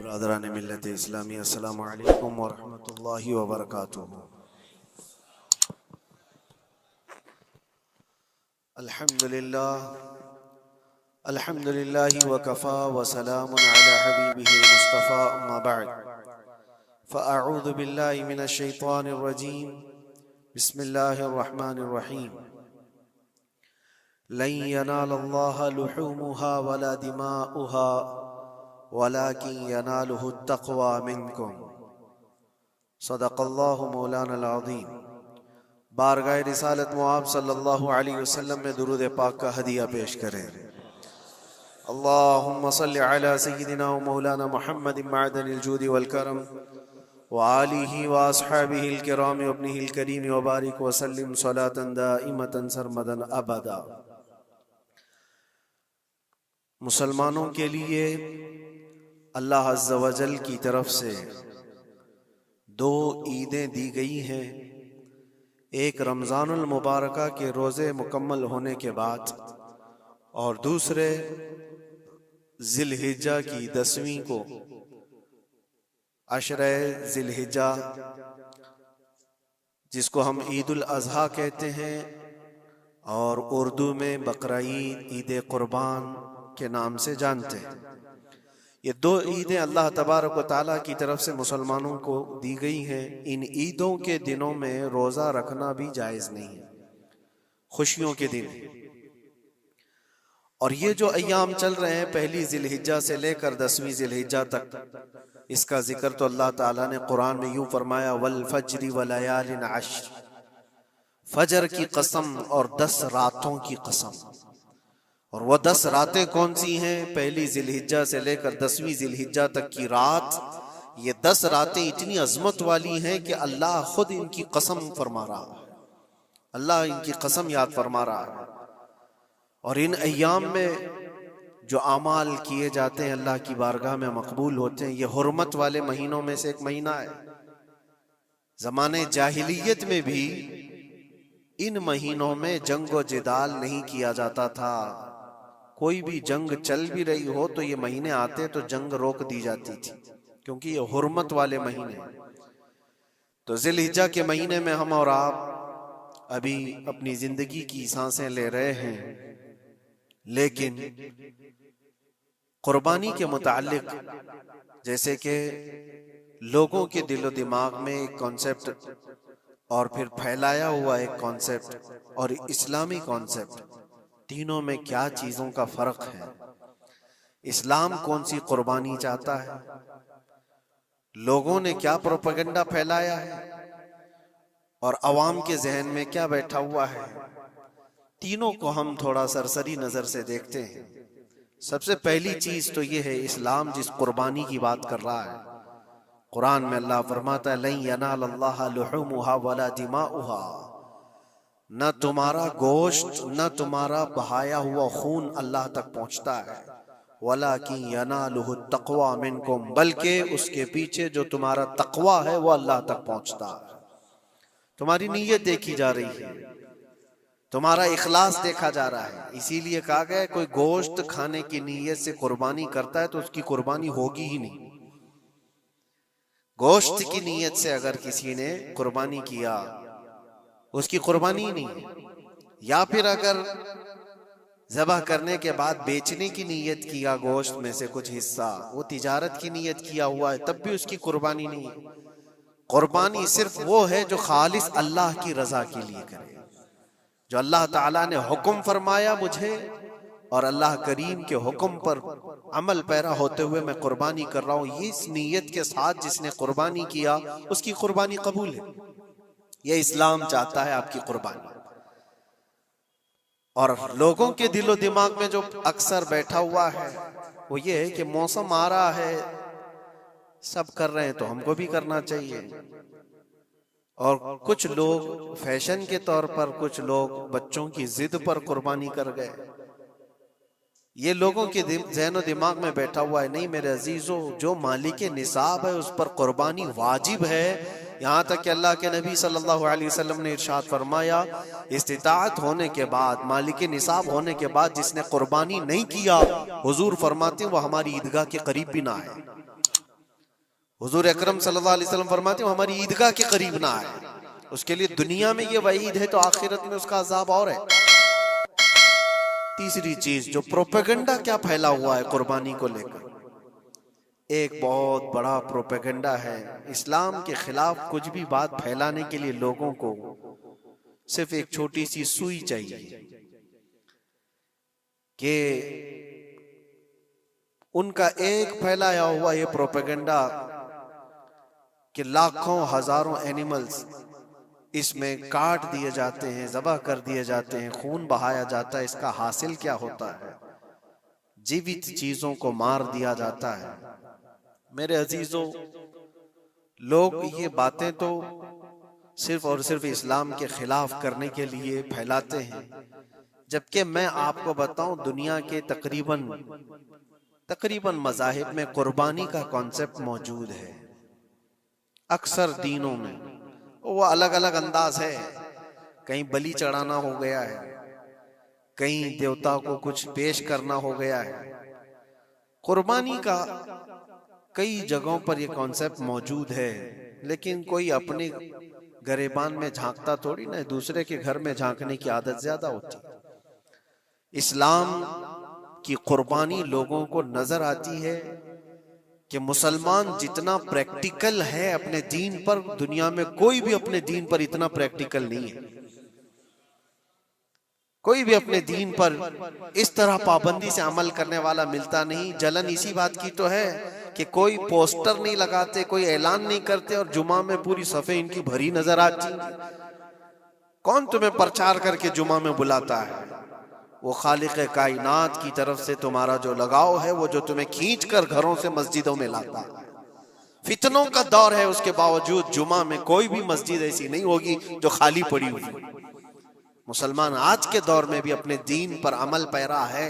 बरदरान मिल्लत इस्लामी अस्सलामु अलैकुम व रहमतुल्लाहि व बरकातुहू। अल्हम्दुलिल्लाह व कफ़ा व सलामुन अला हबीबिहिल मुस्तफ़ा अम्मा बअद फ़अऊज़ु बिल्लाहि मिनश शैतानिर रजीम बिस्मिल्लाहिर रहमानिर रहीम लन यनालल्लाह लुहूमुहा वला दिमाउहा वलाकिन यनालुहु तक़वा मिनकुम सदक़ल्लाहु मौलानल अज़ीम। बारगाह रिसालत मुआब सल्लल्लाहु अलैहि वसल्लम में दुरूद पाक का हदिया पेश करें। अल्लाहुम्मा सल्लि अला सय्यिदिना व मौलाना मुहम्मदिन मअदनिल जूदि वल करम व आलिहि व अस्हाबिहिल किराम व इब्निहिल करीम व बारिक व सल्लिम सलातन दाइमतन सरमदन अबदा। मुसलमानों के लिए अल्लाह अज़्ज़ा व जल की तरफ से दो ईदें दी गई हैं। एक रमज़ानुल मुबारका के रोज़े मुकम्मल होने के बाद और दूसरे ज़िलहिज्जा की 10वीं को अशरे ज़िलहिज्जा, जिसको हम ईदुल अज़हा कहते हैं और उर्दू में बकरा ईद, ईद कुर्बान के नाम से जानते हैं। ये दो ईदें अल्लाह तबारक व तआला की तरफ से मुसलमानों को दी गई हैं। इन ईदों के दिनों में रोज़ा रखना भी जायज़ नहीं है, खुशियों के दिन। और ये जो अय्याम चल रहे हैं पहली ज़िलहिज्जा से लेकर 10वीं ज़िलहिज्जा तक, इसका जिक्र तो अल्लाह ताला ने कुरान में यूं फरमाया, वल फज्रि व लयालिन अश्र, फजर की कसम और 10 रातों की कसम। और वह 10 रातें कौन सी हैं? पहली ज़िलहिज्जा से लेकर 10वीं ज़िलहिज्जा तक की रात, ये 10 रातें इतनी अजमत वाली हैं कि अल्लाह खुद इनकी कसम फरमा रहा है, अल्लाह इनकी कसम याद फरमा रहा है। और इन अय्याम में जो आमाल किए जाते हैं अल्लाह की बारगाह में मकबूल होते हैं। ये हुर्मत वाले महीनों में से एक महीना है। ज़माने जाहिलियत में भी इन महीनों में जंग व जिदाल नहीं किया जाता था। कोई भी जंग चल भी रही हो तो ये महीने आते तो जंग रोक दी जाती थी, क्योंकि ये हुर्मत वाले महीने। तो ज़िलहिज्जा के महीने में हम और आप अभी अपनी जिंदगी की सांसें ले रहे हैं, लेकिन कुर्बानी के मुताल्लिक जैसे कि लोगों के दिलो दिमाग में एक कॉन्सेप्ट और फिर फैलाया हुआ एक कॉन्सेप्ट और इस्लामी कॉन्सेप्ट, तीनों में क्या चीजों का फर्क है, इस्लाम कौन सी कुर्बानी चाहता है, लोगों ने क्या प्रोपेगेंडा फैलाया है और अवाम के जहन में क्या बैठा हुआ है, तीनों को हम थोड़ा सरसरी नजर से देखते हैं। सबसे पहली चीज तो ये है, इस्लाम जिस कुर्बानी की बात कर रहा है, कुरान में अल्लाह फरमाता है, लन यनालल्लाह लुहूमुहा वला दिमाउहा, न तुम्हारा गोश्त न तुम्हारा बहाया हुआ खून अल्लाह तक पहुंचता है, वलाकिन यनालुहु तक़वा मिनकुम, बल्कि उसके पीछे जो तुम्हारा तक़वा है वो अल्लाह तक पहुंचता है। तुम्हारी नीयत देखी जा रही है, तुम्हारा इखलास देखा जा रहा है। इसीलिए कहा गया कोई गोश्त खाने की नीयत से कुर्बानी करता है तो उसकी कुर्बानी होगी ही नहीं। गोश्त की नीयत से अगर किसी ने कुर्बानी किया उसकी कुर्बानी ही नहीं। या फिर अगर ज़बह करने के बाद बेचने की नीयत किया गोश्त में से कुछ हिस्सा, वो तिजारत की नीयत किया हुआ है, तब भी उसकी कुर्बानी नहीं है। कुर्बानी सिर्फ वो है जो खालिस अल्लाह की रजा के लिए करे, जो अल्लाह ताला ने हुक्म फरमाया मुझे और अल्लाह करीम के हुक्म पर अमल पैरा होते हुए मैं कुर्बानी कर रहा हूँ, ये इस नीयत के साथ जिसने कुर्बानी किया उसकी कुर्बानी कबूल है। ये इस्लाम चाहता है आपकी कुर्बानी। और लोगों के दिलो दिमाग में जो अक्सर बैठा हुआ है वो ये है कि मौसम आ रहा है, सब कर रहे हैं तो हमको भी करना चाहिए। और कुछ लोग फैशन के तौर पर, कुछ लोग बच्चों की जिद पर कुर्बानी कर गए। ये लोगों के ज़हन और दिमाग में बैठा हुआ है। नहीं मेरे अजीजों, जो मालिक निसाब है उस पर कुर्बानी वाजिब है। यहाँ तक कि अल्लाह के नबी सल्लल्लाहु अलैहि वसल्लम ने इरशाद फरमाया, इस्तिताअत होने के बाद, मालिक निसाब होने के बाद जिसने कुर्बानी नहीं किया, हुजूर फरमाते हैं वो हमारी ईदगाह के करीब भी ना आए। हुजूर अकरम सल्लल्लाहु अलैहि वसल्लम फरमाते हैं हमारी ईदगाह के करीब ना आए, उसके लिए दुनिया में ये वईद है तो आखिरत में उसका अजाब और है। तीसरी चीज जो प्रोपेगेंडा क्या फैला हुआ है कुर्बानी को लेकर, एक बहुत बड़ा प्रोपेगेंडा है इस्लाम के खिलाफ। कुछ भी बात फैलाने के लिए लोगों को सिर्फ एक छोटी सी सुई चाहिए कि उनका एक फैलाया हुआ ये प्रोपेगेंडा कि लाखों हजारों एनिमल्स इसमें काट दिए जाते हैं, ज़बह कर दिए जाते हैं, खून बहाया जाता है, इसका हासिल क्या होता है? जीवित चीजों को मार दिया जाता है। मेरे अजीजों, लोग ये बातें तो सिर्फ और सिर्फ इस्लाम के खिलाफ करने के लिए फैलाते हैं, जबकि मैं आपको बताऊं दुनिया के तकरीबन मज़ाहिब में कुर्बानी का कॉन्सेप्ट मौजूद है। अक्सर दीनों में वो अलग अलग अंदाज है, कहीं बलि चढ़ाना हो गया है, कहीं देवता को कुछ पेश करना हो गया है। कुर्बानी का कई जगहों पर ये कॉन्सेप्ट मौजूद है, लेकिन कोई अपने गरेबान में झांकता थोड़ी ना, दूसरे के घर में झांकने की आदत ज्यादा होती है। इस्लाम की कुर्बानी लोगों को नजर आती है कि मुसलमान जितना प्रैक्टिकल है अपने दीन पर, दुनिया में कोई भी अपने दीन पर इतना प्रैक्टिकल नहीं है। कोई भी अपने दीन पर इस तरह पाबंदी से अमल करने वाला मिलता नहीं। जलन इसी बात की तो है कि कोई पोस्टर नहीं लगाते, कोई ऐलान नहीं करते और जुमा में पूरी सफे इनकी भरी नजर आती। कौन तुम्हें प्रचार करके जुमा में बुलाता है? वो खालिक कायनात की तरफ से तुम्हारा जो लगाव है, वो जो तुम्हें खींच कर घरों से मस्जिदों में लाता है। फितनों का दौर है, उसके बावजूद जुमा में कोई भी मस्जिद ऐसी नहीं होगी जो खाली पड़ी हुई। मुसलमान आज के दौर में भी अपने दीन पर अमल पैरा है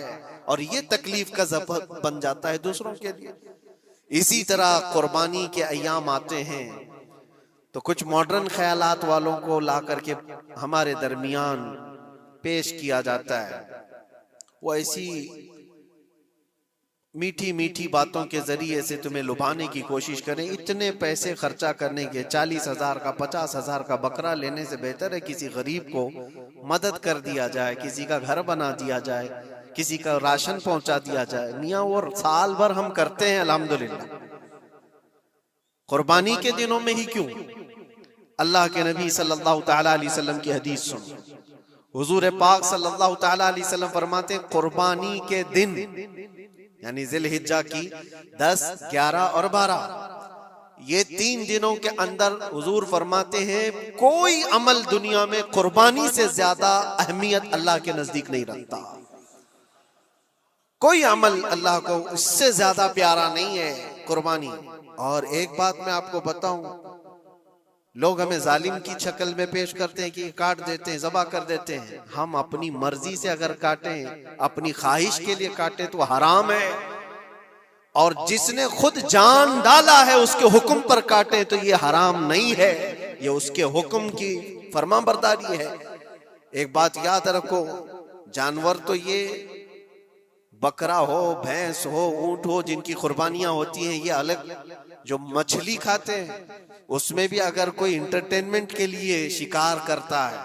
और ये तकलीफ का सबब बन जाता है दूसरों के लिए। इसी तरह कुर्बानी के अय्याम आते हैं तो कुछ मॉडर्न ख्यालात वालों को ला करके हमारे दरमियान पेश किया जाता है। वो ऐसी मीठी मीठी बातों के जरिए से तुम्हें लुभाने की कोशिश करें। इतने पैसे खर्चा करने के, 40,000 का 50,000 का बकरा लेने से बेहतर है किसी गरीब को मदद कर दिया जाए, किसी का घर बना दिया जाए, किसी का राशन पहुंचा दिया जाए। मियाँ वो साल भर हम करते हैं अल्हम्दुलिल्लाह, कुर्बानी के दिनों में ही क्यों? अल्लाह के नबी सल्लल्लाहु तआला अलैहि वसल्लम की हदीस सुन, हुजूर पाक सल्लल्लाहु तआला अलैहि वसल्लम फरमाते हैं कुर्बानी के दिन यानी जिलहिज्जा की 10, 11 और 12, ये 3 दिनों के अंदर हुजूर फरमाते हैं कोई अमल दुनिया में कुर्बानी से ज्यादा अहमियत अल्लाह के नजदीक नहीं रखता। कोई अमल अल्लाह को इससे ज्यादा प्यारा नहीं है कुर्बानी। और एक बात मैं आपको बताऊं, लोग हमें जालिम की शक्ल में पेश करते हैं कि काट देते हैं, ज़बह कर देते हैं। हम अपनी मर्जी से अगर काटें, अपनी ख्वाहिश के लिए काटें तो हराम है, और जिसने खुद जान डाला है उसके हुक्म पर काटें तो ये हराम नहीं है, ये उसके हुक्म की फरमाबरदारी है। एक बात याद रखो, जानवर तो ये बकरा हो, भैंस हो, ऊंट हो, जिनकी कुर्बानियां होती हैं ये अलग। जो मछली खाते हैं उसमें भी अगर कोई इंटरटेनमेंट के लिए शिकार करता है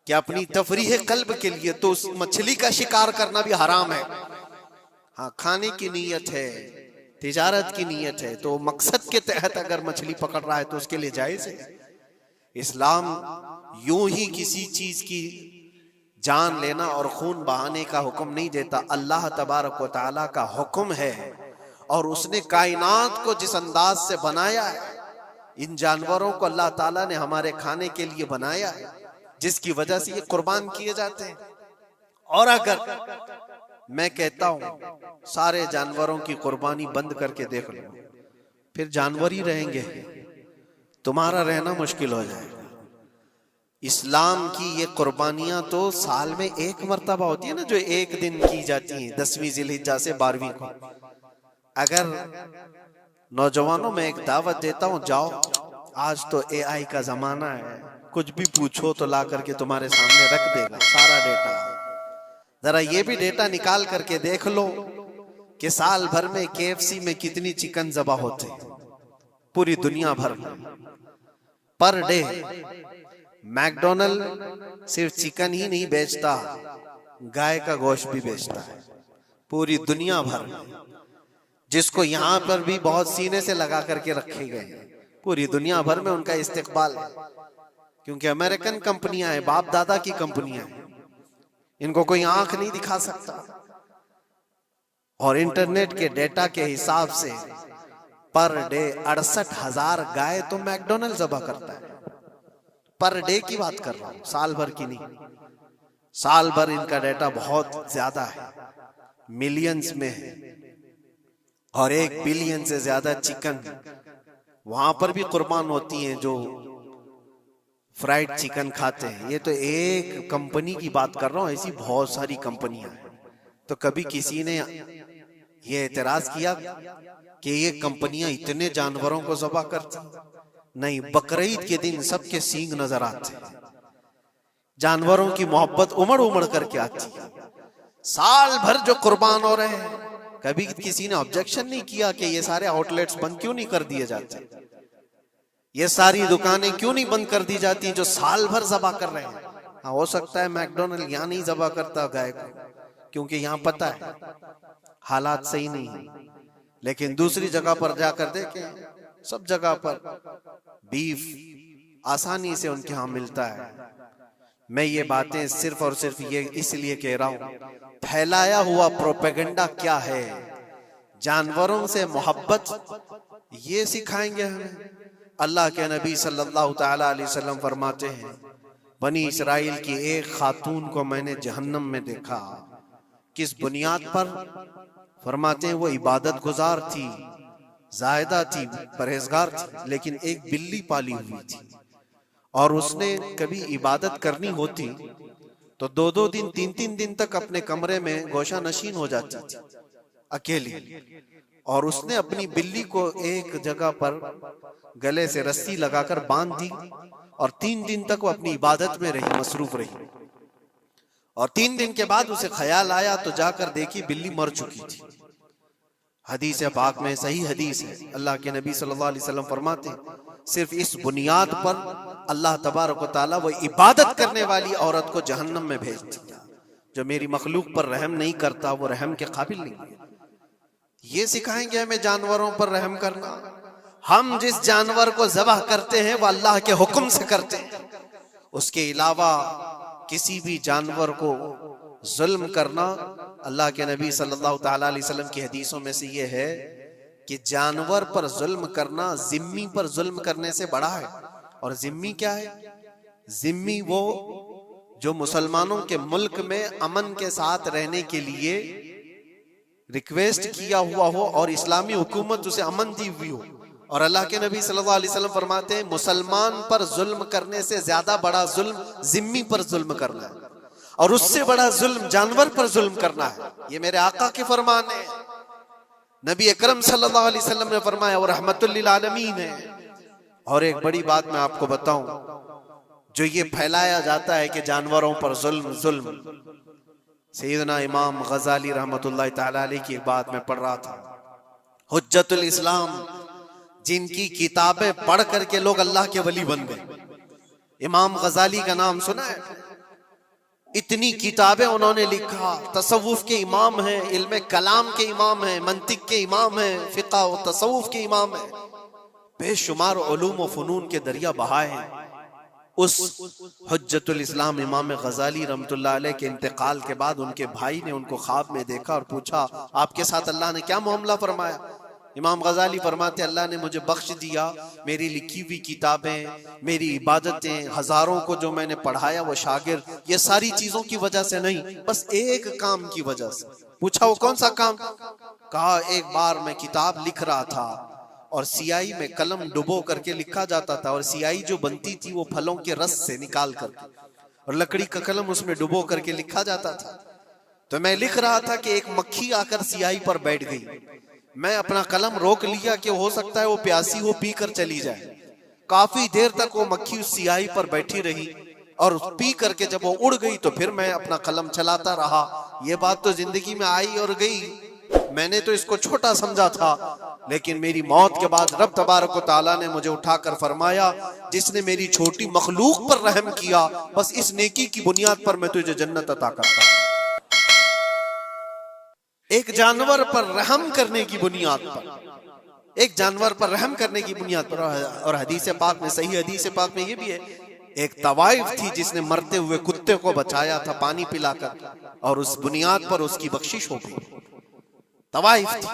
कि अपनी तफरीह कल्ब के लिए, तो उस मछली का शिकार करना भी हराम है। हाँ, खाने की नीयत है, तिजारत की नीयत है, तो मकसद के तहत अगर मछली पकड़ रहा है तो उसके लिए जायज है। इस्लाम यूं ही किसी चीज की जान लेना और खून बहाने का हुक्म नहीं देता। अल्लाह तबारक व तआला का हुक्म है और उसने कायनात को जिस अंदाज से बनाया है, इन जानवरों को अल्लाह ताला ने हमारे खाने के लिए बनाया है, जिसकी वजह से ये कुर्बान किए जाते हैं। और अगर मैं कहता हूं सारे जानवरों की कुर्बानी बंद करके देख लो, फिर जानवर ही रहेंगे, तुम्हारा रहना मुश्किल हो जाएगा। इस्लाम की ये कुर्बानियां तो साल में एक मर्तबा होती है ना, जो एक दिन की जाती है, 10वीं जिलहिज्जा से 12वीं को। अगर नौजवानों में एक दावत देता हूं, जाओ, आज तो AI का जमाना है, कुछ भी पूछो तो ला करके तुम्हारे सामने रख देगा सारा डेटा। जरा ये भी डेटा निकाल करके देख लो कि साल भर में KFC में कितनी चिकन ज़बह होते हैं, पूरी दुनिया भर में पर डे। मैकडोनल्ड सिर्फ चिकन ही नहीं बेचता, गाय का गोश्त भी बेचता है पूरी दुनिया भर में, जिसको यहाँ पर भी बहुत सीने से लगा करके रखे गए हैं। पूरी दुनिया भर में उनका इस्तेकबाल है, क्योंकि अमेरिकन कंपनियां हैं, बाप दादा की कंपनियां हैं, इनको कोई आंख नहीं दिखा सकता। और इंटरनेट के डेटा के हिसाब से पर डे 68,000 गाय तो मैकडोनल्ड ज़बह करता है। पर डे की बात कर रहा हूं, साल भर की नहीं। साल भर इनका डेटा बहुत ज्यादा है, मिलियंस में है, और 1 बिलियन से ज्यादा चिकन वहां पर भी कुर्बान होती हैं जो फ्राइड चिकन खाते हैं। ये तो एक कंपनी की बात कर रहा हूं, ऐसी बहुत सारी कंपनियां हैं। तो कभी किसी ने ये एतराज किया कि ये कंपनियां इतने जानवरों को ज़बह करती? नहीं, बकरीद के दिन सबके सींग नजर आते हैं, जानवरों की मोहब्बत उमड़ उमड़ करके आती है। साल भर जो कुर्बान हो रहे हैं, कभी किसी ने ऑब्जेक्शन नहीं किया कि ये सारे आउटलेट्स बंद क्यों नहीं कर दिए जाते, ये सारी दुकानें क्यों नहीं बंद कर दी जाती जो साल भर ज़बह कर रहे हैं। हाँ, हो सकता है मैकडोनल्ड यहाँ नहीं ज़बह करता गाय को, क्योंकि यहाँ पता है हालात सही नहीं है, लेकिन दूसरी जगह पर जाकर देखें, सब जगह पर बीफ आसानी से उनके यहाँ मिलता है। मैं ये बातें सिर्फ और सिर्फ ये इसलिए कह रहा हूं, फैलाया हुआ प्रोपेगेंडा क्या है, जानवरों से मोहब्बत ये सिखाएंगे हमें। अल्लाह के नबी सल्लल्लाहु ताला अलैहि वसल्लम फरमाते हैं, बनी इसराइल की एक खातून को मैंने जहन्नम में देखा। किस बुनियाद पर? फरमाते हैं वो इबादत गुजार थी, जाहिदा थी, परहेजगार थी, लेकिन एक बिल्ली पाली हुई थी, और उसने कभी इबादत करनी होती तो 2-2 दिन 3-3 दिन तक अपने कमरे में गोशा नशीन हो जाती थी अकेली, और उसने अपनी बिल्ली को एक जगह पर गले से रस्सी लगाकर बांध दी, और 3 दिन तक वो अपनी इबादत में रही, मसरूफ रही। और 3 दिन के बाद उसे ख्याल आया तो जाकर देखी बिल्ली मर चुकी थी। हदीस पाक में, सही हदीस है, अल्लाह के नबी सल्लल्लाहु अलैहि वसल्लम फरमाते हैं, सिर्फ इस बुनियाद पर अल्लाह तबारक व तआला वो इबादत करने वाली औरत को जहन्नम में भेज दिया। जो मेरी मखलूक पर रहम नहीं करता वो रहम के काबिल नहीं है। ये सिखाएंगे हमें जानवरों पर रहम करना। हम जिस जानवर को ज़बह करते हैं वो अल्लाह के हुक्म से करते हैं, उसके अलावा किसी भी जानवर को जुल्म करना, अल्लाह के नबी सल्लल्लाहु ताला अलैहि वसल्लम की हदीसों में से ये है कि जानवर पर जुल्म करना जिम्मी पर जुल्म करने से बड़ा है। और जिम्मी क्या है? जिम्मी वो जो मुसलमानों के मुल्क में अमन के साथ रहने के लिए रिक्वेस्ट किया हुआ हो और इस्लामी हुकूमत उसे अमन दी हुई हो। और अल्लाह के नबी सल्लल्लाहु अलैहि वसल्लम फरमाते हैं, मुसलमान पर जुल्म करने से ज्यादा बड़ा जुल्म जिम्मी पर जुल्म करना है, और उससे बड़ा जुल्म जानवर पर जुल्म करना है। ये मेरे आका के फरमान है। नबी अकरम सल्लल्लाहु अलैहि वसल्लम ने फरमाया, और रहमतुल लिल आलमीन है। और एक बड़ी बात मैं आपको बताऊं, जो ये फैलाया जाता है कि जानवरों पर जुल्म जुल्म, सैयदना इमाम गजाली रहमतुल्लाह ताला अलैह की एक बात मैं पढ़ रहा था, हुज्जतुल इस्लाम, जिनकी किताबें पढ़ करके लोग अल्लाह के वली बन गए। इमाम गजाली का नाम सुना है? इतनी किताबें उन्होंने लिखा, तसव्वुफ के इमाम हैं, इल्म कलाम के इमाम हैं, मंतिक के इमाम हैं, फिक़ह और तसव्वुफ के इमाम हैं, बेशुमार उलूम व फनून के दरिया बहाए हैं। उस हुज्जतुल इस्लाम इमाम गजाली रहमतुल्लाह अलैह के इंतकाल के बाद उनके भाई ने उनको ख्वाब में देखा और पूछा, आपके साथ अल्लाह ने क्या मामला फरमाया? इमाम गजाली फरमाते, अल्लाह ने मुझे बख्श दिया, मेरी लिखी हुई किताबें, मेरी इबादतें, हजारों को जो मैंने पढ़ाया वो शागिर्द, ये सारी चीजों की वजह से नहीं, बस एक काम की वजह से। पूछा वो कौन सा काम? कहा एक बार मैं किताब लिख रहा था और सियाही में कलम डुबो करके लिखा जाता था, और सियाही जो बनती थी वो फलों के रस से निकाल करके, और लकड़ी का कलम उसमें डुबो करके लिखा जाता था। तो मैं लिख रहा था कि एक मक्खी आकर सियाही पर बैठ गई। मैं अपना कलम रोक लिया कि हो सकता है वो प्यासी हो, पी कर चली जाए। काफी देर तक वो मक्खी उस सियाही पर बैठी रही, और पी करके जब वो उड़ गई तो फिर मैं अपना कलम चलाता रहा। ये बात तो जिंदगी में आई और गई, मैंने तो इसको छोटा समझा था, लेकिन मेरी मौत के बाद रब तबारक व तआला ने मुझे उठाकर फरमाया, जिसने मेरी छोटी मखलूक पर रहम किया, बस इस नेकी की बुनियाद पर मैं तुझे जन्नत अता करता हूं। एक जानवर पर रहम करने की बुनियाद पर, एक जानवर पर रहम करने की बुनियाद पर। और हदीस पाक में, सही हदीस पाक में ये भी है, एक तवाइफ थी जिसने मरते हुए कुत्ते को बचाया था पानी पिलाकर, और उस बुनियाद पर उसकी बख्शिश हो गई। तवाइफ थी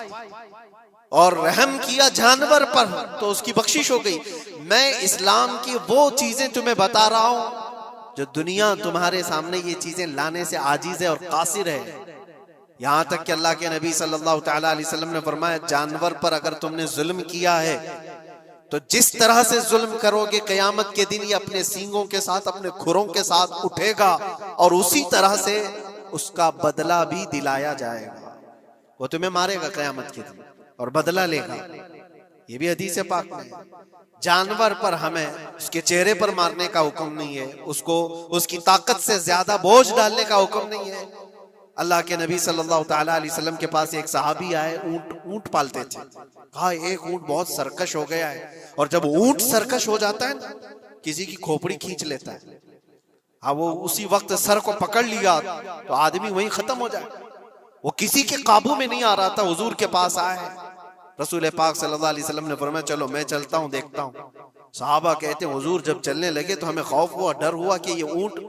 और रहम किया जानवर पर तो उसकी बख्शिश हो गई। मैं इस्लाम की वो चीजें तुम्हें बता रहा हूं जो दुनिया तुम्हारे सामने ये चीजें लाने से आजीज है और कासिर है। यहां तक कि अल्लाह के नबी सल्लल्लाहु तआला अलैहि वसल्लम ने फरमाया, जानवर पर अगर तुमने जुल्म किया है तो जिस तरह से जुल्म करोगे क़यामत के दिन ये अपने सींगों के साथ, अपने खुरों के साथ उठेगा और उसी तरह से उसका बदला भी दिलाया जाएगा। वो तुम्हें मारेगा क़यामत के दिन और बदला लेगा। ये भी हदीस पाक में। जानवर पर हमें उसके चेहरे पर मारने का हुक्म नहीं है, उसको उसकी ताकत से ज्यादा बोझ डालने का हुक्म नहीं है। अल्लाह के नबी सल्लल्लाहु तआला अलैहि वसल्लम के पास एक सहाबी आए, ऊंट पालते थे। कहा एक ऊंट बहुत सरकश हो गया है, और जब ऊंट सरकश हो जाता है ना, किसी की खोपड़ी खींच लेता है। हाँ, वो उसी वक्त सर को पकड़ लिया तो आदमी वहीं खत्म हो जाए। वो किसी के काबू में नहीं आ रहा था, हुजूर के पास आए। रसूल पाक सल्लल्लाहु अलैहि वसल्लम ने फरमाया, चलो मैं चलता हूँ, देखता हूँ। सहाबा कहते हैं, हुजूर जब चलने लगे तो हमें खौफ हुआ, डर हुआ कि ये ऊंट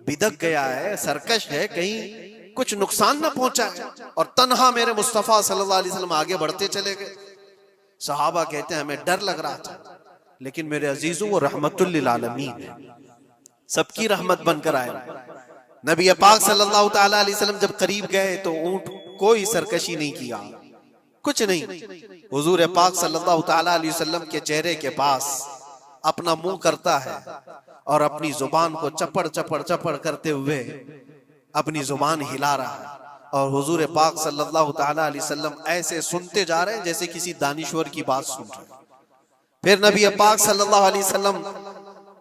बिदक गया है, सरकश है, कहीं कुछ नुकसान न पहुंचाए। और तन्हा मेरे मुस्तफा सल्लल्लाहु अलैहि वसल्लम आगे बढ़ते चले गए। सहाबा कहते हैं, हमें डर लग रहा था, लेकिन मेरे अजीजों वो रहमतुल लिल आलमीन है, सबकी रहमत बनकर आए। नबी पाक सल्लल्लाहु तआला अलैहि वसल्लम जब करीब गए तो ऊंट कोई सरकशी नहीं किया, कुछ नहीं। हुजूर पाक सल्लल्लाहु तआला अलैहि वसल्लम के चेहरे के पास अपना मुंह करता है और अपनी जुबान को चपड़ चपड़ चपड़ करते हुए अपनी जुबान हिला रहा है। और हुजूर पाक सल्लल्लाहु तआला अलैहि वसल्लम ऐसे सुनते जा रहे हैं जैसे किसी दानिश्वर की बात सुन रहे हैं। फिर नबी पाक सल्लल्लाहु अलैहि वसल्लम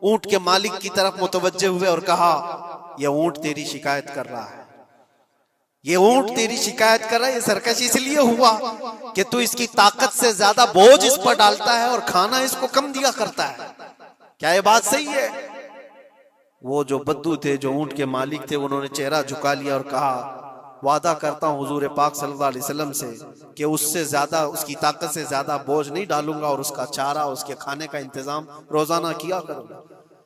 ऊंट के मालिक की तरफ मुतवज्जे हुए और कहा, यह ऊंट तेरी शिकायत कर रहा है, ये ऊंट तेरी शिकायत कर रहा है। ये सरकश इसलिए हुआ कि तू इसकी ताकत से ज्यादा बोझ इस पर डालता है और खाना इसको कम दिया करता है। क्या ये बात सही है? वो जो बद्दू थे, जो ऊंट के मालिक थे, उन्होंने चेहरा झुका लिया और कहा, वादा करता हूं हुजूर पाक सल्लल्लाहु अलैहि वसल्लम से कि उससे ज्यादा, उसकी ताकत से ज्यादा बोझ नहीं डालूंगा और उसका चारा, उसके खाने का इंतजाम रोजाना किया करूंगा।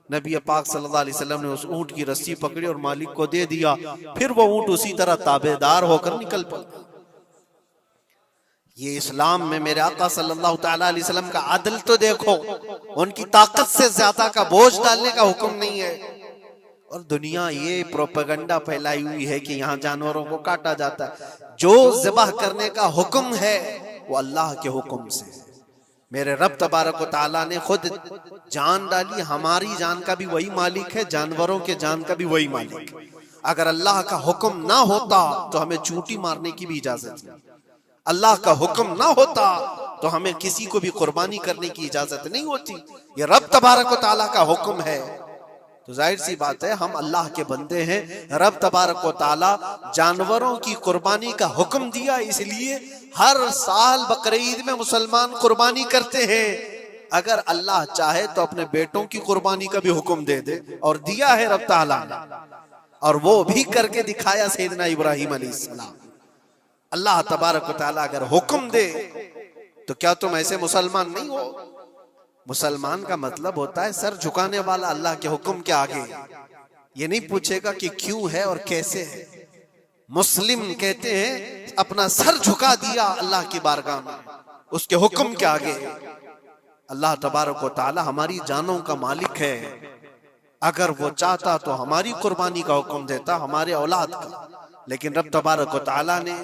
नबी पाक सल्लल्लाहु अलैहि वसल्लम ने उस ऊंट की रस्सी पकड़ी और मालिक को दे दिया। फिर वो ऊंट उसी तरह ताबेदार होकर निकल पड़ा। ये इस्लाम में मेरे आका सल्लल्लाहु तआला अलैहि वसल्लम का अदल तो देखो, उनकी ताकत से ज्यादा का बोझ डालने का हुक्म नहीं है। और दुनिया ये प्रोपेगेंडा फैलाई हुई है कि यहाँ जानवरों को काटा जाता है। जो ज़िबाह करने का हुक्म है वो अल्लाह के हुक्म से। मेरे रब तबारक व तआला ने खुद जान डाली, हमारी जान का भी वही मालिक है, जानवरों के जान का भी वही मालिक है। अगर अल्लाह का हुक्म ना होता तो हमें चूंटी मारने की भी इजाजत नहीं। अल्लाह का हुक्म ना होता तो हमें किसी को भी कुर्बानी करने की इजाजत नहीं होती। ये रब तबारक व तआला का हुक्म है, तो जाहिर सी बात है हम अल्लाह के बंदे हैं। रब तबारक व तआला जानवरों की कुर्बानी का हुक्म दिया, इसलिए हर साल बकरीद में मुसलमान कुर्बानी करते हैं। अगर अल्लाह चाहे तो अपने बेटों की कुर्बानी का भी हुक्म दे दे, और दिया है रब तआला ने, और वो भी करके दिखाया सैयदना इब्राहिम अलैहिस्सलाम। अल्लाह तबारक व तआला अगर हुक्म दे तो क्या तुम ऐसे मुसलमान नहीं हो? मुसलमान का मतलब होता है सर झुकाने वाला अल्लाह के हुक्म के आगे। ये नहीं पूछेगा कि क्यों है और कैसे है। मुस्लिम कहते हैं अपना सर झुका दिया अल्लाह की बारगाह में, उसके हुक्म के आगे। अल्लाह तबारक व तआला हमारी जानों का मालिक है। अगर वो चाहता तो हमारी कुर्बानी का हुक्म देता, हमारे औलाद का, लेकिन रब तबारक व तआला ने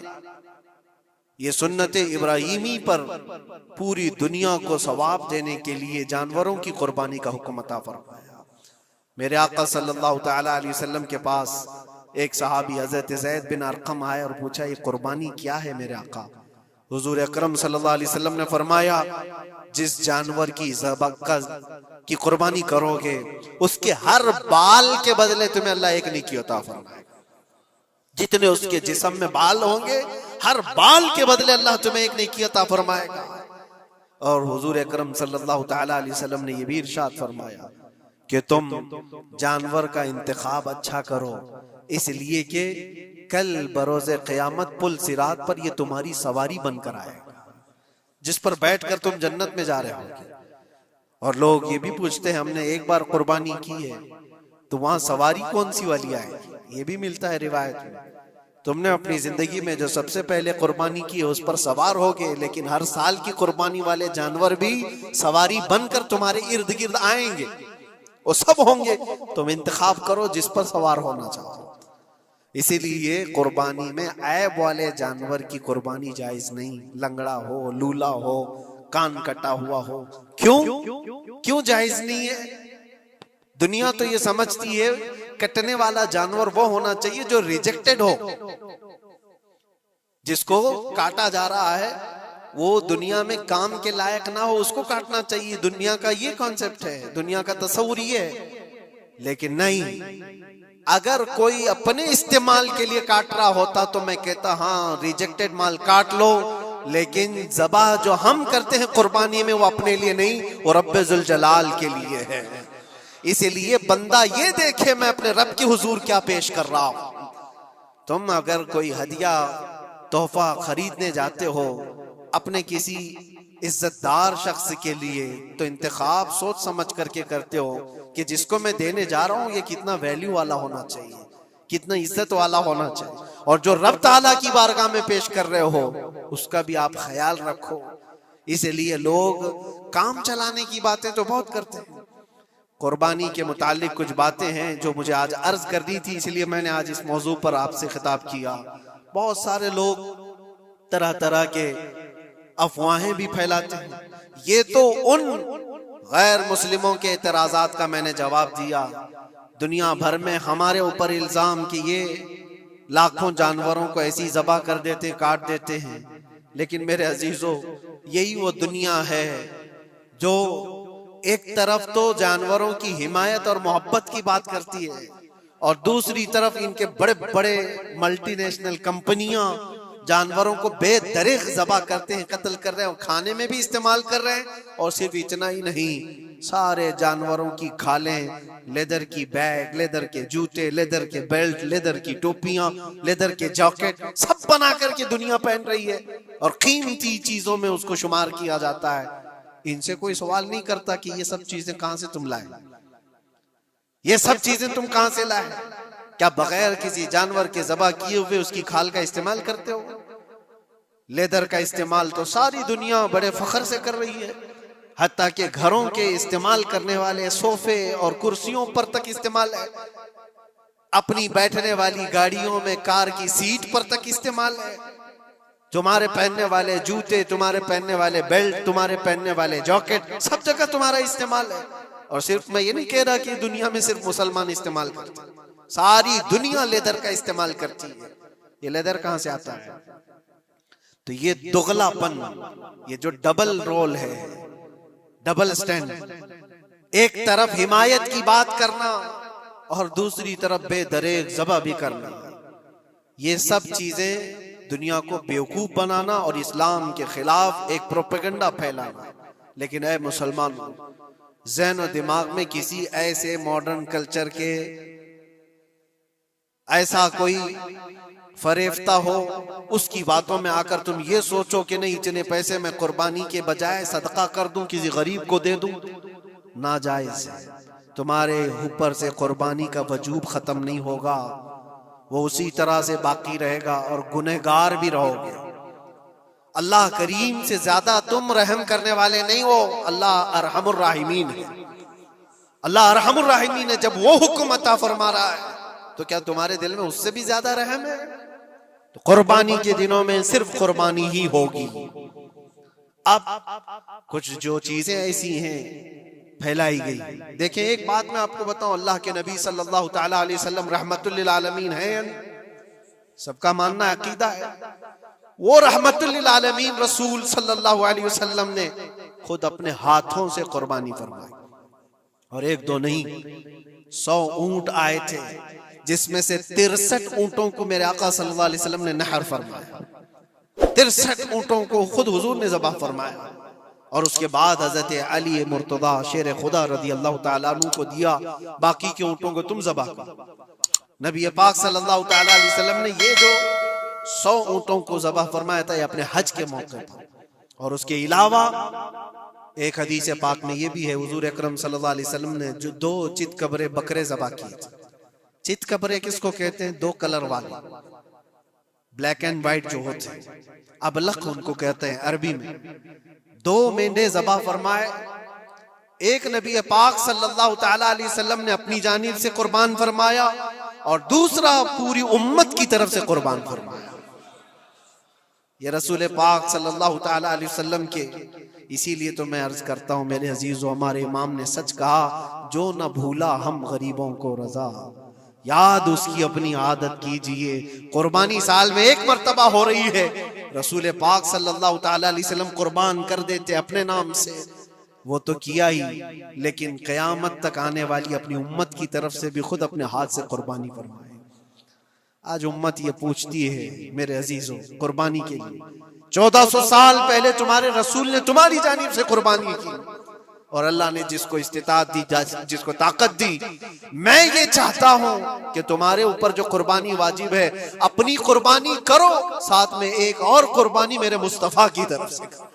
ये सुन्नत इब्राहिमी पर पूरी दुनिया को सवाब देने के लिए जानवरों की कुर्बानी का हुक्म अता फरमाया। मेरे आका सल्लल्लाहु तआला अलैहि वसल्लम के पास एक सहाबी हजरत ज़ैद बिन अरकम आए और पूछा, ये कुर्बानी क्या है मेरे आका? हुजूर अकरम सल्लल्लाहु अलैहि वसल्लम ने फरमाया, जिस जानवर की कुर्बानी करोगे उसके हर बाल के बदले तुम्हें अल्लाह एक नेकी अता फरमाएगा। जितने उसके जिस्म में बाल होंगे हर बाल के बदले अल्लाह तुम्हें एक नेकी अता फरमाएगा। और हुजूर अकरम सल्लल्लाहु तआला अलैहि वसल्लम ने ये भी इरशाद फरमाया कि तुम जानवर का इंतखाब अच्छा करो, इसलिए कि कल बरोज़े क़यामत पुल सिरात पर ये तुम्हारी सवारी बनकर आएगा, जिस पर बैठकर तुम जन्नत में जा रहे होगे। और लोग ये भी पूछते हैं, हमने एक बार कुर्बानी की है तो वहां सवारी कौन सी वाली आएगी? ये भी मिलता है रिवायत में। तुमने अपनी जिंदगी में जो सबसे पहले कुर्बानी की है उस पर सवार होगे, लेकिन हर साल की कुर्बानी वाले जानवर भी सवारी बनकर तुम्हारे इर्द गिर्द आएंगे, वो सब होंगे। तुम इंतखाब करो जिस पर सवार होना चाहो। इसीलिए कुर्बानी में ऐब वाले जानवर की कुर्बानी जायज नहीं, लंगड़ा हो, लूला हो, कान कटा हुआ हो। क्यों जायज नहीं है? दुनिया तो ये समझती है कटने वाला जानवर वो होना चाहिए जो रिजेक्टेड हो, जिसको काटा जा रहा है वो दुनिया में काम के लायक ना हो, उसको काटना चाहिए। दुनिया का ये कॉन्सेप्ट है, दुनिया का तस्वुर ये है। लेकिन नहीं, अगर कोई अपने इस्तेमाल के लिए काट रहा होता तो मैं कहता हाँ रिजेक्टेड माल काट लो, लेकिन ज़बाह जो हम करते हैं कुर्बानी में वो अपने लिए नहीं, वो रब्बे जुल जलाल के लिए है। इसीलिए बंदा ये देखे मैं अपने रब के हुजूर क्या पेश कर रहा हूं। तुम अगर कोई हदिया तोहफा खरीदने जाते हो अपने किसी इज्जतदार शख्स के लिए, तो इंतखाब सोच समझ करके करते हो कि जिसको मैं देने जा रहा हूं ये कितना वैल्यू वाला होना चाहिए, कितना इज्जत वाला होना चाहिए। और जो रब ताला की बारगाह में पेश कर रहे हो उसका भी आप ख्याल रखो। इसलिए लोग काम चलाने की बातें तो बहुत करते हैं। कुर्बानी के मुतालिक कुछ बातें हैं जो मुझे आज अर्ज करनी थी, इसलिए मैंने आज इस मौजू पर आपसे खिताब किया। बहुत सारे लोग तरह तरह के अफवाहें भी फैलाते हैं। ये तो उन गैर मुस्लिमों के एतराजात का मैंने जवाब दिया। दुनिया भर में हमारे ऊपर इल्जाम कि ये लाखों जानवरों को ऐसी ज़बह कर देते, काट देते हैं। लेकिन मेरे अजीजों, यही वो दुनिया है जो एक तरफ तो जानवरों की हिमायत और मोहब्बत की बात करती है और दूसरी तरफ इनके बड़े बड़े मल्टीनेशनल कंपनियां जानवरों को बेदरीग ज़बह करते हैं, कत्ल कर रहे हैं और खाने में भी इस्तेमाल कर रहे हैं। और सिर्फ इतना ही नहीं, सारे जानवरों की खालें, लेदर की बैग, लेदर के जूते, लेदर के बेल्ट, लेदर की टोपियां, लेदर के जैकेट सब बना करके दुनिया पहन रही है और कीमती चीजों में उसको शुमार किया जाता है। इनसे कोई सवाल नहीं करता कि ये सब चीजें कहां से तुम लाए, ये सब चीजें तुम कहां से लाए? क्या बगैर किसी जानवर के ज़बह किए हुए उसकी खाल का इस्तेमाल करते हो? लेदर का इस्तेमाल तो सारी दुनिया बड़े फख्र से कर रही है, हत्ता कि घरों के इस्तेमाल करने वाले सोफे और कुर्सियों पर तक इस्तेमाल है, अपनी बैठने वाली गाड़ियों में कार की सीट पर तक इस्तेमाल है। तुम्हारे पहनने वाले जूते, तुम्हारे पहनने वाले बेल्ट, तुम्हारे पहनने वाले जैकेट, सब जगह तुम्हारा इस्तेमाल है। और सिर्फ मैं ये नहीं कह रहा कि दुनिया में सिर्फ मुसलमान इस्तेमाल करते, सारी दुनिया लेदर का इस्तेमाल करती है। ये लेदर कहां से आता है? तो ये दुगलापन, ये जो डबल रोल है, डबल स्टैंड, एक तरफ हिमायत की बात करना और दूसरी तरफ बेदरेग ज़बह भी करना, ये सब चीजें दुनिया को बेवकूफ बनाना और इस्लाम के खिलाफ एक प्रोपेगेंडा फैलाना। लेकिन ऐ मुसलमान, ज़हन और दिमाग में किसी ऐसे मॉडर्न कल्चर के ऐसा कोई फरेफ्ता हो, उसकी बातों में आकर तुम ये सोचो कि नहीं इतने पैसे मैं कुर्बानी के बजाय सदका कर दूं, किसी गरीब को दे दूं, नाजायज है। तुम्हारे ऊपर से कुर्बानी का वजूब खत्म नहीं होगा, वो उसी तरह से बाकी रहेगा और गुनहगार भी रहोगे। अल्लाह करीम से ज्यादा तुम रहम करने वाले नहीं हो, अल्लाह अरहमुर राहिमीन है। अल्लाह अरहमुर राहिमीन है। जब वो हुक्म अता फरमा रहा है तो क्या तुम्हारे दिल में उससे भी ज्यादा रहम है? तो कुर्बानी के दिनों में सिर्फ कुर्बानी ही होगी। अब कुछ जो चीजें ऐसी हैं फैलाई गई, देखें एक बात मैं आपको बताऊं, अल्लाह के नबी सल्लल्लाहु ताला अलैहि वसल्लम रहमतुल लिल आलमीन है, सबका मानना अकीदा है। वो रहमतुल लिल आलमीन रसूल सल्लल्लाहु अलैहि वसल्लम ने खुद अपने हाथों से कुर्बानी फरमाई, और एक दो नहीं 100 ऊंट आए थे, जिसमें से 63 ऊंटों को मेरे आका सल्लल्लाहु अलैहि वसल्लम ने नहर फरमाया। 63 ऊंटों को खुद हुजूर ने ज़बह फरमाया और उसके बाद हजरत अली मुर्तदा शेर खुदा रदी अल्लाह ताला अन्हु को दिया, बाकी के ऊंटों को तुम ज़बह करो। नबी पाक सल्लल्लाहु ताला अलैहि वसल्लम ने ये जो 100 ऊंटों को ज़बह फरमाया था ये अपने हज के मौके पर। और उसके अलावा एक हदीस पाक में ये भी है, हुजूर अकरम सल्लल्लाहु अलैहि वसल्लम ने जो 2 चितकबरे बकरे ज़बह किए थे। चितकबरे किसको कहते हैं? 2 कलर वाले, ब्लैक एंड व्हाइट जो होते हैं, अबलख उनको कहते हैं अरबी में। 2 मेंढे ज़बह फरमाए। एक नबी पाक सल्लल्लाहु ताला अलैहि वसल्लम ने अपनी जानिब से कुर्बान फरमाया और दूसरा पूरी उम्मत की तरफ से कुर्बान फरमाया। ये रसूल पाक सल्लल्लाहु ताला अलैहि वसल्लम के, इसीलिए तो मैं अर्ज करता हूँ मेरे अजीजों, हमारे इमाम ने सच कहा, जो न भूला हम गरीबों को रजा, याद उसकी अपनी आदत कीजिए। कुर्बानी साल में 1 मर्तबा हो रही है, रसूल पाक सल्लल्लाहु ताला अलैहि वसल्लम कुर्बान कर देते अपने नाम से, वो तो किया ही, लेकिन क़यामत तक आने वाली अपनी उम्मत की तरफ से भी खुद अपने हाथ से कुर्बानी फरमाए। आज उम्मत ये पूछती है मेरे अजीजों, कुर्बानी के लिए 1400 साल पहले तुम्हारे रसूल ने तुम्हारी जानिब से कुर्बानी की और अल्लाह ने जिसको इस्तिताअत दी, जिसको ताकत दी, मैं ये चाहता हूं कि तुम्हारे ऊपर जो कुर्बानी वाजिब है अपनी कुर्बानी करो, साथ में एक और कुर्बानी मेरे मुस्तफा की तरफ से करो,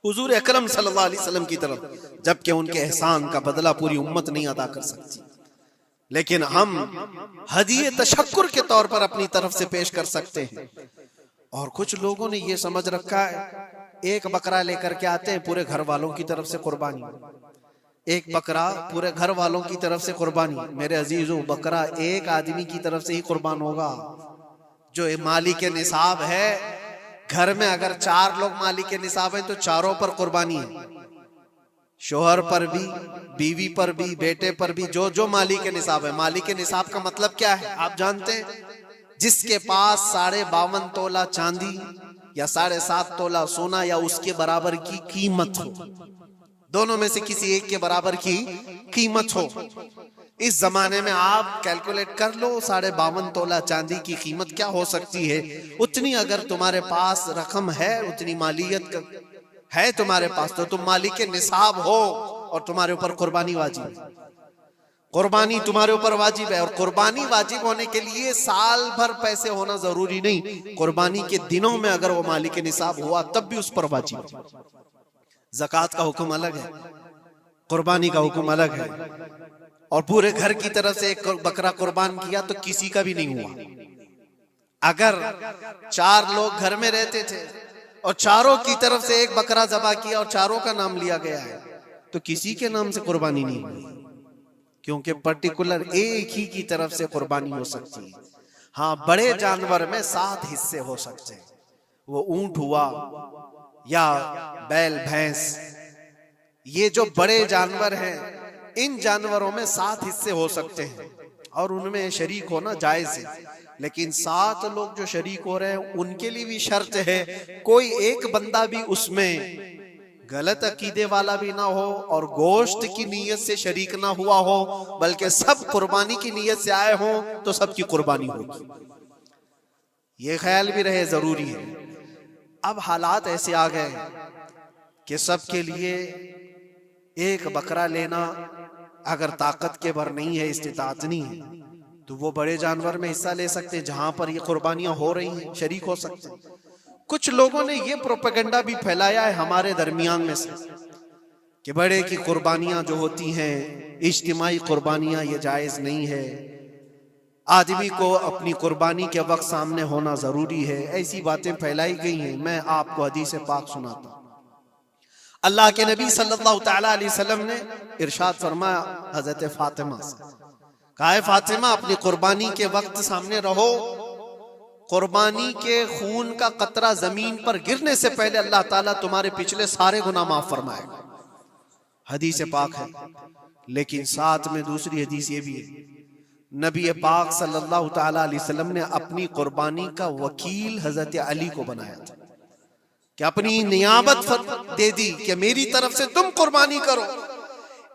हुजूर अकरम सल्लल्लाहु अलैहि वसल्लम की तरफ, जबकि उनके एहसान का बदला पूरी उम्मत नहीं अदा कर सकती, लेकिन हम हदिये तशक्कुर के तौर पर अपनी तरफ से पेश कर सकते हैं। और कुछ लोगों ने ये समझ रखा है, एक बकरा लेकर के आते हैं पूरे घर वालों की तरफ से कुर्बानी, एक बकरा पूरे घर वालों की तरफ से कुर्बानी। मेरे अजीजों, बकरा एक आदमी की तरफ से ही कुर्बान होगा जो मालिक के निसाब है। घर में अगर 4 लोग मालिक के निसाब है तो चारों पर कुर्बानी है, शोहर पर भी, बीवी पर भी, बेटे पर भी, जो जो मालिक के निसाब है। मालिक के निसाब का मतलब क्या है आप जानते हैं? जिसके पास 52.5 तोला चांदी या 7.5 तोला सोना या उसके बराबर की कीमत हो, दोनों में से किसी एक के बराबर की कीमत हो। इस जमाने में आप कैलकुलेट कर लो 52.5 तोला चांदी की कीमत क्या हो सकती है। उतनी अगर तुम्हारे पास रकम है, उतनी मालियत है तुम्हारे पास, तो तुम मालिक के निसाब हो और तुम्हारे ऊपर कुर्बानी वाजिब है। कुर्बानी तुम्हारे ऊपर वाजिब है और कुर्बानी वाजिब होने के लिए साल भर पैसे होना जरूरी नहीं, कुर्बानी के दिनों में अगर वो मालिक के निसाब हुआ तब भी उस पर वाजिब है। ज़कात का हुक्म अलग है, कुर्बानी का हुक्म अलग है। और पूरे घर की तरफ से एक बकरा कुर्बान किया तो किसी का भी नहीं हुआ। अगर 4 लोग घर में रहते थे और चारों की तरफ से एक बकरा ज़बह किया और चारों का नाम लिया गया है तो किसी के नाम से कुर्बानी नहीं हुई, क्योंकि पर्टिकुलर एक ही की तरफ से कुर्बानी हो सकती है। हाँ, बड़े जानवर में 7 हिस्से हो सकते हैं, वो ऊंट हुआ या बैल भैंस, ये जो बड़े जानवर हैं इन जानवरों में 7 हिस्से हो सकते हैं और उनमें शरीक होना जायज है। लेकिन 7 लोग जो शरीक हो रहे हैं उनके लिए भी शर्त है, कोई एक बंदा भी उसमें गलत अकीदे वाला भी ना हो और गोश्त की नीयत से शरीक ना हुआ हो, बल्कि सब कुर्बानी की नीयत से आए हों तो सबकी कुर्बानी होगी। ये ख्याल भी रहे, जरूरी है। अब हालात ऐसे आ गए कि सबके लिए एक बकरा लेना अगर ताकत के भर नहीं है, इस्तिताअत नहीं है, तो वो बड़े जानवर में हिस्सा ले सकते हैं जहां पर ये कुर्बानियां हो रही हैं, शरीक हो सकते हैं। कुछ लोगों ने ये प्रोपेगेंडा भी फैलाया है हमारे दरमियान में से कि बड़े की कुर्बानियां जो होती हैं, इज्तिमाई कुर्बानियां, ये जायज नहीं है, आदमी को अपनी कुर्बानी के वक्त सामने होना जरूरी है। ऐसी बातें फैलाई गई हैं। मैं आपको हदीस पाक सुनाता हूं। अल्लाह के नबी सल्लल्लाहु ताला अलैहि वसल्लम ने इरशाद फरमाया हजरत फातिमा से, कहा है फातिमा अपनी कुर्बानी के वक्त सामने रहो, कुर्बानी के खून का कतरा जमीन पर गिरने से पहले अल्लाह ताला तुम्हारे पिछले सारे गुनाह माफ फरमाएगा। हदीस पाक है। लेकिन साथ में दूसरी हदीस ये भी है, नबी पाक सल्लल्लाहु ताला अलैहि वसल्लम ने अपनी कुर्बानी का वकील हजरत अली को बनाया था कि अपनी नियाबत दे दी कि मेरी तरफ से तुम कुर्बानी करो।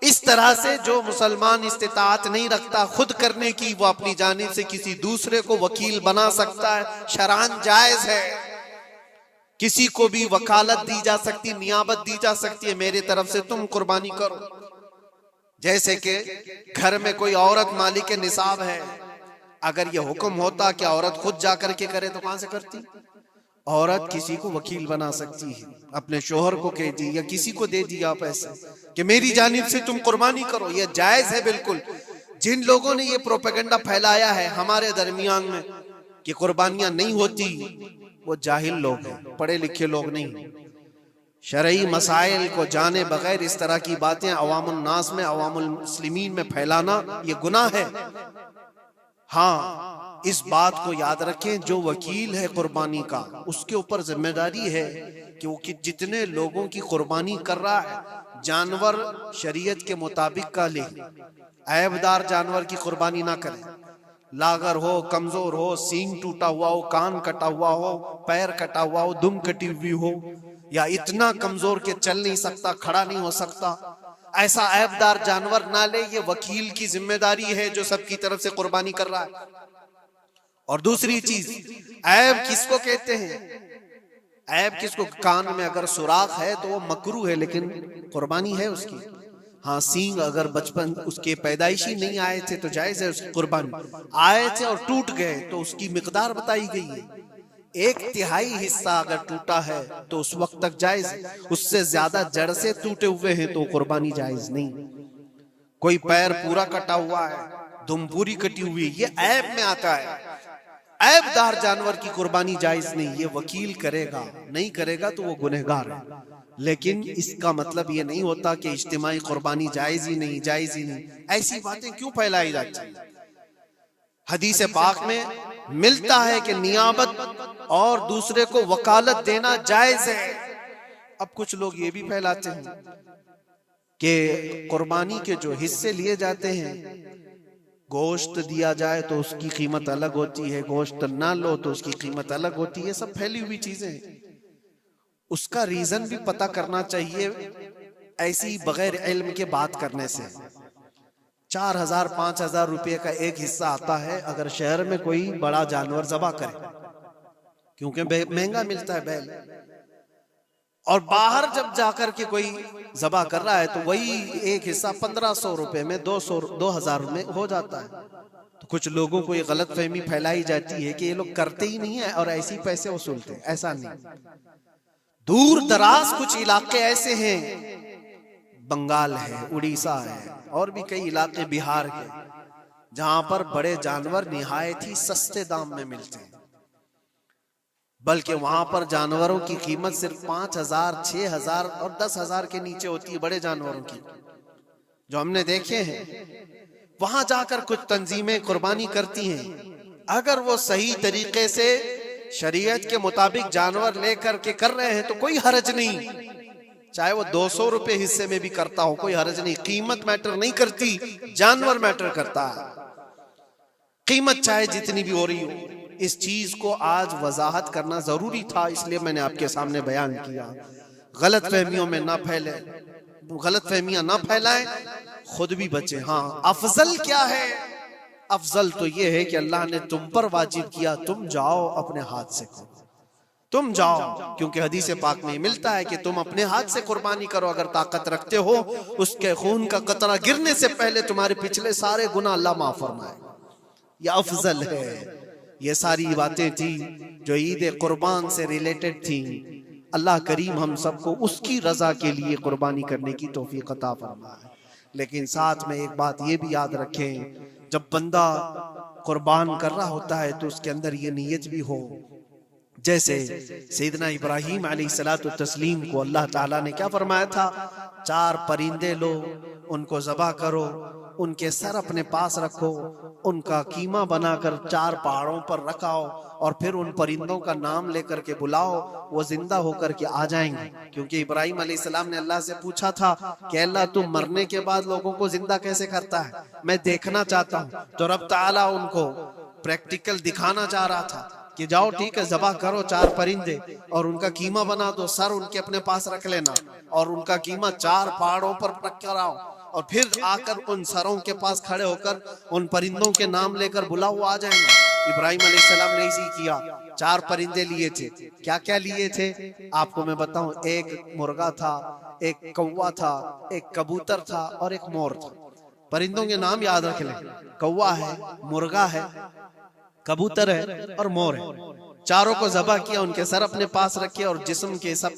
इस तरह से जो मुसलमान इस्तिताअत नहीं रखता खुद करने की, वो अपनी जानिब से किसी दूसरे को वकील बना सकता है, शरअन जायज है। किसी को भी वकालत दी जा सकती, नियाबत दी जा सकती है, मेरी तरफ से तुम कुर्बानी करो। जैसे कि घर में कोई औरत मालिक निसाब है, अगर ये हुक्म होता कि औरत खुद जाकर के करे तो कहां से करती? औरत किसी को वकील बना सकती है, अपने शोहर को कह दी या किसी को दे दिया पैसे कि मेरी जानिब से तुम कुर्बानी करो, ये जायज है बिल्कुल। जिन लोगों ने ये प्रोपेगेंडा फैलाया है हमारे दरमियान में कि कुर्बानियां नहीं होती, वो जाहिल लोग हैं, पढ़े लिखे लोग नहीं। शरई मसाइल को जाने बगैर इस तरह की बातें अवामुल नास में, अवामुल मुस्लिमीन में फैलाना ये गुनाह है। हाँ, इस बात को याद रखें, जो वकील है कुर्बानी का, उसके ऊपर जिम्मेदारी है कि वो जितने लोगों की कुर्बानी कर रहा है जानवर शरीयत के मुताबिक का ले, ऐबदार जानवर की कुर्बानी ना करे। लागर हो, कमजोर हो, सींग टूटा हुआ हो, कान कटा हुआ हो, पैर कटा हुआ हो, दुम कटी हुई हो, या इतना कमजोर के चल नहीं सकता, खड़ा नहीं हो सकता, ऐसा ऐबदार जानवर ना ले। ये वकील की जिम्मेदारी है जो सबकी तरफ से कुर्बानी कर रहा है। और दूसरी चीज, ऐब किसको कहते हैं? ऐब किसको? कान में अगर सुराख है तो वो मकरू है, लेकिन कुर्बानी है उसकी। हाँ, सींग अगर बचपन उसके पैदाइशी नहीं आए थे तो जायज है उसकी कुर्बानी। आए थे और टूट गए तो उसकी मिकदार बताई गई है। 1/3 हिस्सा अगर टूटा है तो उस वक्त तक जायज है, उससे ज्यादा जड़ से टूटे हुए हैं तो कुर्बानी जायज नहीं। कोई पैर पूरा कटा हुआ है, दुम पूरी कटी हुई, ये ऐब में आता है। ऐबदार जानवर की कुर्बानी जायज नहीं, ये वकील करेगा, नहीं करेगा तो वो गुनहगार है। लेकिन इसका मतलब ये नहीं होता कि इज्तिमाई कुर्बानी जायज ही नहीं, जायज ही नहीं। ऐसी बातें क्यों फैलाई जाती है? हदीस पाक में मिलता है कि नियाबत और दूसरे को वकालत देना जायज है। अब कुछ लोग ये भी फैलाते हैं कि कुर्बानी के जो हिस्से लिए जाते हैं, गोश्त दिया जाए तो उसकी कीमत अलग होती है, गोश्त ना लो तो उसकी कीमत अलग होती है। सब फैली हुई चीजें हैं। उसका रीजन भी पता करना चाहिए, ऐसी बगैर इल्म के बात करने से। 4000-5000 रुपए का एक हिस्सा आता है अगर शहर में कोई बड़ा जानवर ज़बा करे, क्योंकि महंगा मिलता है बैल। और बाहर जब जाकर के कोई ज़बा कर रहा है तो वही एक हिस्सा 1500 रुपए में, 2000 में हो जाता है। तो कुछ लोगों को ये गलत फहमी फैलाई जाती है कि ये लोग करते ही नहीं है और ऐसे ही पैसे वसूलते हैं। ऐसा नहीं। दूर दराज कुछ इलाके ऐसे हैं, बंगाल है, उड़ीसा है और भी कई इलाके बिहार के, जहां पर बड़े जानवर निहायत ही सस्ते दाम में मिलते हैं। बल्कि वहां पर जानवरों की कीमत सिर्फ 5000, 6000 और 10,000 के नीचे होती है, बड़े जानवरों की, जो हमने देखे हैं। वहां जाकर कुछ तंजीमें कुर्बानी करती हैं। अगर वो सही तरीके से शरीयत के मुताबिक जानवर लेकर के कर रहे हैं तो कोई हर्ज नहीं, चाहे वो 200 रुपए हिस्से में भी करता हो, कोई हर्ज नहीं। कीमत मैटर नहीं करती, जानवर मैटर करता है। कीमत चाहे जितनी भी हो रही हो, इस चीज को आज वजाहत करना जरूरी था, इसलिए मैंने आपके सामने बयान किया। गलत फहमियों में ना फैले, गलत फहमियां ना फैलाएं, खुद भी बचे। हाँ, अफजल क्या है? अफजल तो ये है कि अल्लाह ने तुम पर वाजिब किया, तुम जाओ अपने हाथ से करो, तुम जाओ। क्योंकि हदीस पाक में मिलता है कि तुम अपने हाथ से कुर्बानी करो अगर ताकत रखते हो। उसके खून का कतरा गिरने से पहले तुम्हारे पिछले सारे गुनाह अल्लाह माफ फरमाए। यह अफजल है। ये सारी बातें थी जो ईद कुर्बान से रिलेटेड थी। अल्लाह करीम हम सबको उसकी रजा के लिए कुर्बानी करने की तौफीक अता फरमाए। लेकिन साथ में एक बात ये भी याद रखें, जब बंदा कुर्बान कर रहा होता है तो उसके अंदर ये नीयत भी हो, जैसे सैयदना इब्राहीम अलैहिस्सलातु तस्लीम को अल्लाह ताला ने क्या फरमाया था? 4 परिंदे लो, उनको ज़बा करो, उनके सर अपने पास रखो, उनका कीमा बनाकर 4 पहाड़ों पर रखाओ और फिर उन परिंदों का नाम लेकर के बुलाओ, वो जिंदा होकर के आ जाएंगे। क्योंकि इब्राहीम अलैहिस्सलाम ने अल्लाह से पूछा था कि अल्लाह तुम मरने के बाद लोगों को जिंदा कैसे करता है, मैं देखना चाहता हूँ। तो रब ताला उनको प्रैक्टिकल दिखाना चाह रहा था कि जाओ ठीक है, ज़बा करो 4 परिंदे और उनका कीमा बना दो, सर उनके अपने पास रख लेना और उनका कीमा 4 पहाड़ों पर रख कर आओ और फिर आकर उन सरों के पास खड़े होकर उन परिंदों के नाम लेकर बुलाओ, आ जाएंगे। इब्राहिम अलैहिस्सलाम ने इसी किया, 4 परिंदे लिए थे। क्या क्या लिए थे आपको मैं बताऊं, एक मुर्गा था, एक कौवा था, एक कबूतर था और एक मोर था। परिंदों के नाम याद रख लें, कौवा है, मुर्गा है, कबूतर है और मोर है। चारों को ज़बह किया, उनके सर अपने पास रखे और जिस्म के सब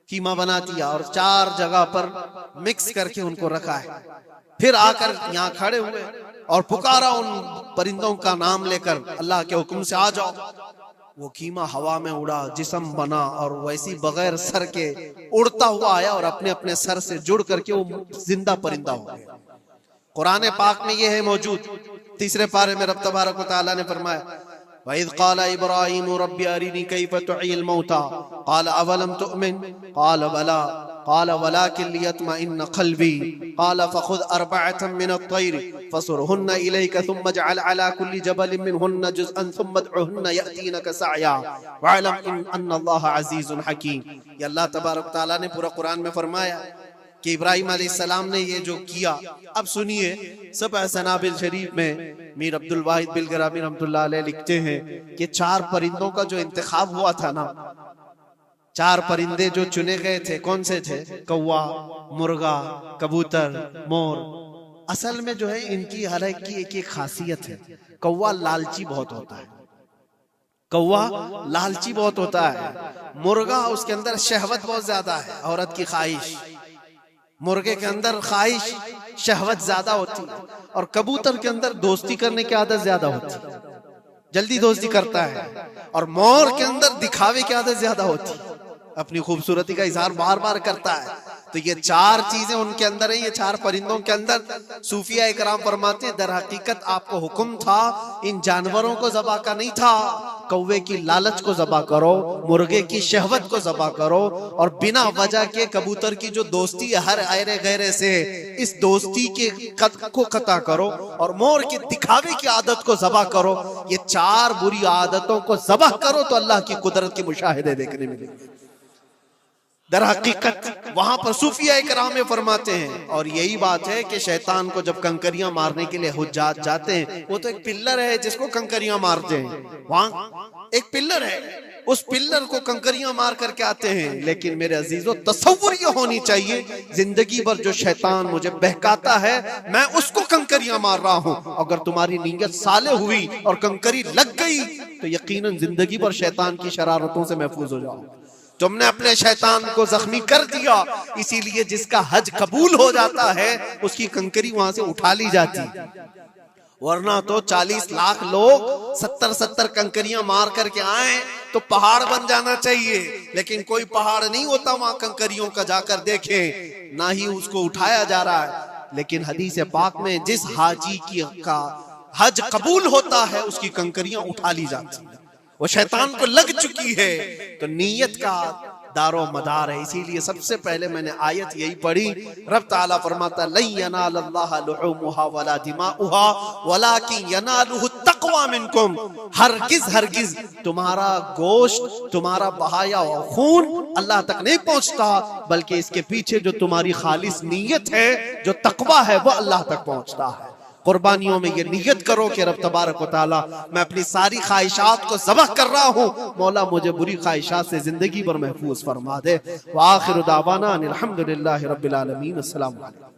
कीमा बना दिया और 4 जगह पर मिक्स करके उनको रखा है। फिर आकर यहाँ खड़े हुए और पुकारा उन परिंदों का नाम लेकर, अल्लाह के हुक्म से आ जाओ। वो कीमा हवा में उड़ा, जिस्म बना और वैसी बगैर सर के उड़ता हुआ आया और अपने अपने सर से जुड़ करके वो जिंदा परिंदा हो गया। कुरान पाक में ये है मौजूद। 3 पारे में रब तबारक व तआला ने फरमाया, वइज़ क़ाला इब्राहीम रब्बी अरिनी कैफ़ तुह्यिल मौता क़ाल अवलम तुअमिन क़ाल बला क़ाल वलाकिन लियत्मइन्न क़ल्बी क़ाल फ़ख़ुज़ अर्बअतम मिनत-तैर फ़सुरहुन्न इलैका थुम्मा इजअल अला कुल्ली जबलिन मिनहुन्न जुज़अन थुम्मा उदउहुन्न यअतीनका सअया वअलम अन्नल्लाह अज़ीज़ुन हकीम। ये अल्लाह तबारक व तआला ने पूरा कुरान में फरमाया कि इब्राहिम अलैहिस्सलाम ने ये जो किया। अब सुनिए, सब सनाबिल शरीफ में मीर अब्दुल वाहिद बिलगरामी रहमतुल्लाह अलैह लिखते हैं कि 4 परिंदों का जो इंतखाब हुआ था ना, 4 परिंदे जो चुने गए थे, कौन से थे? कौवा, मुर्गा, कबूतर, मोर। असल में जो है इनकी हर एक की एक खासियत है। कौवा लालची बहुत होता है, कौवा लालची बहुत होता है। मुर्गा, उसके अंदर शहवत बहुत ज्यादा है, औरत की ख्वाहिश। मुर्गे के अंदर ख्वाहिश शहवत ज्यादा होती है और कबूतर के अंदर दोस्ती करने की आदत ज्यादा होती है, जल्दी दोस्ती करता है। और मोर के अंदर दिखावे की आदत ज्यादा होती है, अपनी खूबसूरती का इजहार बार बार करता है। तो ये 4 चीजें उनके अंदर है, ये 4 परिंदों के अंदर। सूफिया इकराम फरमाते हैं, दर हकीकत आपको हुक्म था इन जानवरों को ज़बा का नहीं था। कौवे की लालच को ज़बा करो, मुर्गे की शहवत को ज़बा करो और बिना वजह के कबूतर की जो दोस्ती है हर आयरे गैरे से, इस दोस्ती के कद को खता करो और मोर के दिखावे की आदत को ज़बा करो। ये 4 बुरी आदतों को ज़बा करो तो अल्लाह की कुदरत के मुशाहिदे देखने मिलेंगे। दर हकीकत वहां पर सूफिया इकराम में फरमाते हैं, और यही बात है कि शैतान को जब कंकरियां मारने के लिए हुज्जात जाते हैं, वो तो एक पिल्लर है जिसको कंकरियां मारते हैं। वहां एक पिल्लर है, उस पिल्लर को कंकरियां मार करके आते हैं। लेकिन मेरे अजीजों, तसव्वुर ये होनी चाहिए, जिंदगी भर जो शैतान मुझे बहकाता है मैं उसको कंकरियां मार रहा हूं। अगर तुम्हारी नीयत साले हुई और कंकरी लग गई तो यकीनन जिंदगी भर शैतान की शरारतों से महफूज हो जाओ। तुमने अपने शैतान को जख्मी कर दिया, इसीलिए जिसका हज कबूल हो जाता है उसकी कंकरी वहां से उठा ली जाती है। वरना तो 40 लाख लोग 70-70 कंकरियां मार करके आए तो पहाड़ बन जाना चाहिए, लेकिन कोई पहाड़ नहीं होता वहां कंकरियों का। जाकर देखे, ना ही उसको उठाया जा रहा है। लेकिन हदीस पाक में जिस हाजी का हज कबूल होता है उसकी कंकरियां उठा ली जाती है। वो शैतान को लग चुकी है। तो नीयत का दारो मदार है। इसीलिए सबसे पहले मैंने आयत यही पढ़ी, रब ताला फरमाता लन यनालल्लाह लुहुमुहा वला दिमाउहा वलाकिन यनालुहु तक़वा मिनकुम। हरगिज तुम्हारा गोश्त, तुम्हारा बहाया हुआ खून अल्लाह तक नहीं पहुंचता, बल्कि इसके पीछे जो तुम्हारी खालिस नीयत है, जो तक़वा है, वो अल्लाह तक पहुंचता है। कुर्बानियों में ये नियत करो कि रब तबारक व तआला, मैं अपनी सारी ख्वाहिशात को ज़बह कर रहा हूँ, मौला मुझे बुरी ख्वाहिशात से जिंदगी भर महफूज फरमा दे। व आखिरु दावाना अनिल हम्दुलिल्लाहि रब्बिल आलमीन। अस्सलामु अलैकुम।